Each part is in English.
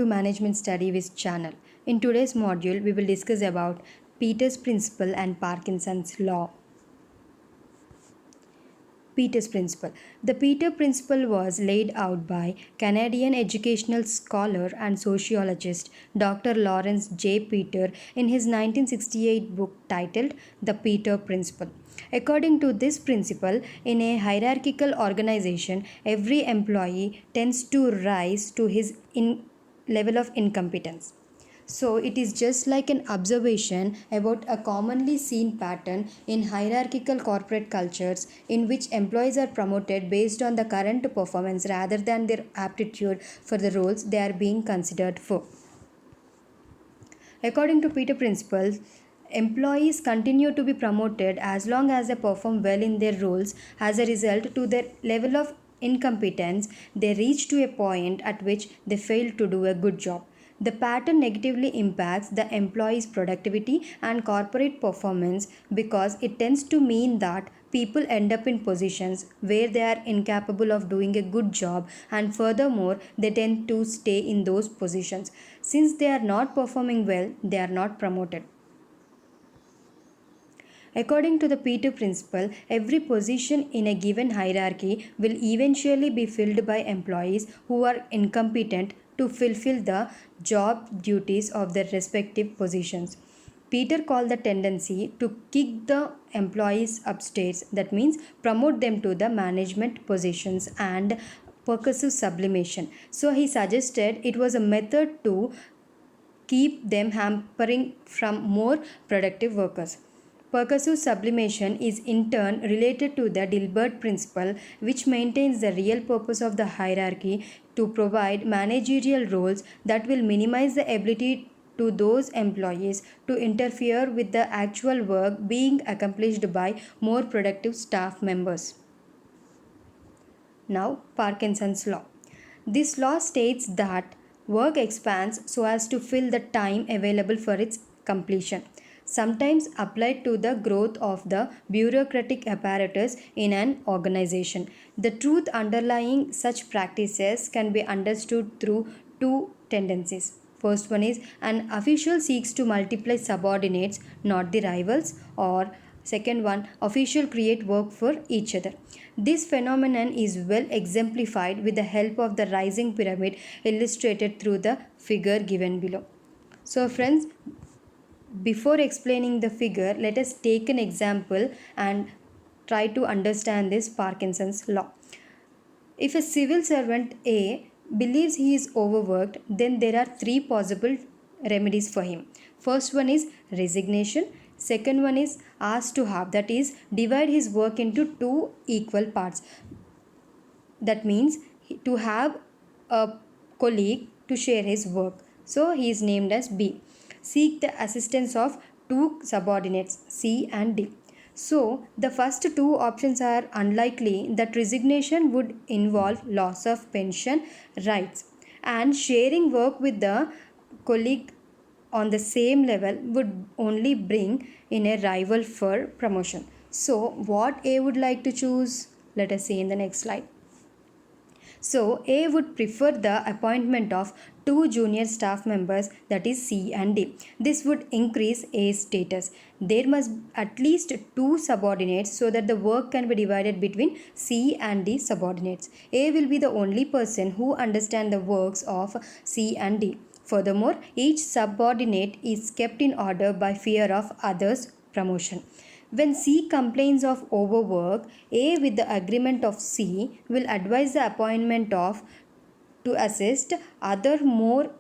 to Management Study with channel. In today's module, we will discuss about Peters Principle and Parkinson's Law. Peters Principle. The Peters Principle was laid out by Canadian educational scholar and sociologist Dr. Lawrence J. Peter in his 1968 book titled The Peters Principle. According to this principle, in a hierarchical organization, every employee tends to rise to his level of incompetence. So, it is just like an observation about a commonly seen pattern in hierarchical corporate cultures in which employees are promoted based on the current performance rather than their aptitude for the roles they are being considered for. According to Peters Principle, employees continue to be promoted as long as they perform well in their roles. As a result, to their level of incompetence, they reach to a point at which they fail to do a good job. The pattern negatively impacts the employee's productivity and corporate performance because it tends to mean that people end up in positions where they are incapable of doing a good job, and furthermore, they tend to stay in those positions. Since they are not performing well, they are not promoted. According to the Peters Principle, every position in a given hierarchy will eventually be filled by employees who are incompetent to fulfill the job duties of their respective positions. Peter called the tendency to kick the employees upstairs, that means promote them to the management positions, and percussive sublimation. So he suggested it was a method to keep them hampering from more productive workers. Percussive sublimation is in turn related to the Dilbert principle, which maintains the real purpose of the hierarchy to provide managerial roles that will minimize the ability to those employees to interfere with the actual work being accomplished by more productive staff members. Now, Parkinson's Law. This law states that work expands so as to fill the time available for its completion, sometimes applied to the growth of the bureaucratic apparatus in an organization. The truth underlying such practices can be understood through two tendencies. First one is an official seeks to multiply subordinates, not the rivals, or second one, official create work for each other. This phenomenon is well exemplified with the help of the rising pyramid illustrated through the figure given below. So friends, before explaining the figure, let us take an example and try to understand this Parkinson's law. If a civil servant A believes he is overworked, then there are three possible remedies for him. First one is resignation. Second one is asked to half, that is, divide his work into two equal parts. That means to have a colleague to share his work. So he is named as B. Seek the assistance of two subordinates C and D. So the first two options are unlikely that resignation would involve loss of pension rights, and sharing work with the colleague on the same level would only bring in a rival for promotion. So what A would like to choose? Let us see in the next slide. So A would prefer the appointment of two junior staff members, that is C and D. This would increase A's status. There must at least two subordinates so that the work can be divided between C and D subordinates. A will be the only person who understands the works of C and D. Furthermore, each subordinate is kept in order by fear of others' promotion. When C complains of overwork, A, with the agreement of C, will advise the appointment of to assist other more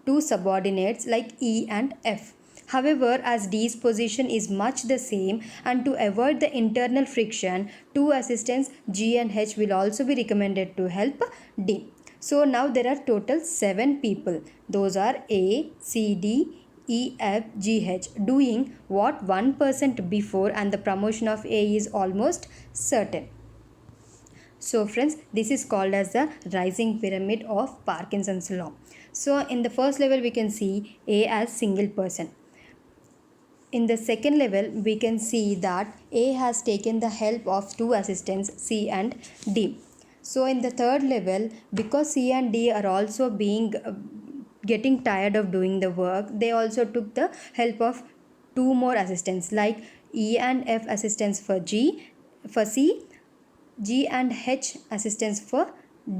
two subordinates like E and F. However, as D's position is much the same, and to avoid the internal friction, two assistants G and H will also be recommended to help D. So now there are total 7 people. Those are A, C, D, E, F, G, H doing what 1% before, and the promotion of A is almost certain. So friends, this is called as the rising pyramid of Parkinson's law. So in the first level we can see A as single person. In the second level we can see that A has taken the help of two assistants C and D. So in the third level, because C and D are also being getting tired of doing the work, they also took the help of two more assistants like E and F assistants for C, G and H assistants for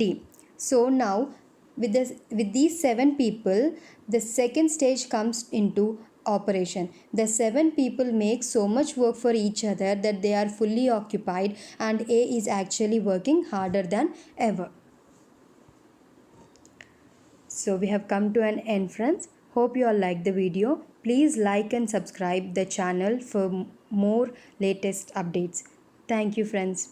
D. So now with these 7 people, the second stage comes into operation. The 7 people make so much work for each other that they are fully occupied, and A is actually working harder than ever. So we have come to an end, friends. Hope you all like the video. Please like and subscribe the channel for more latest updates. Thank you, friends.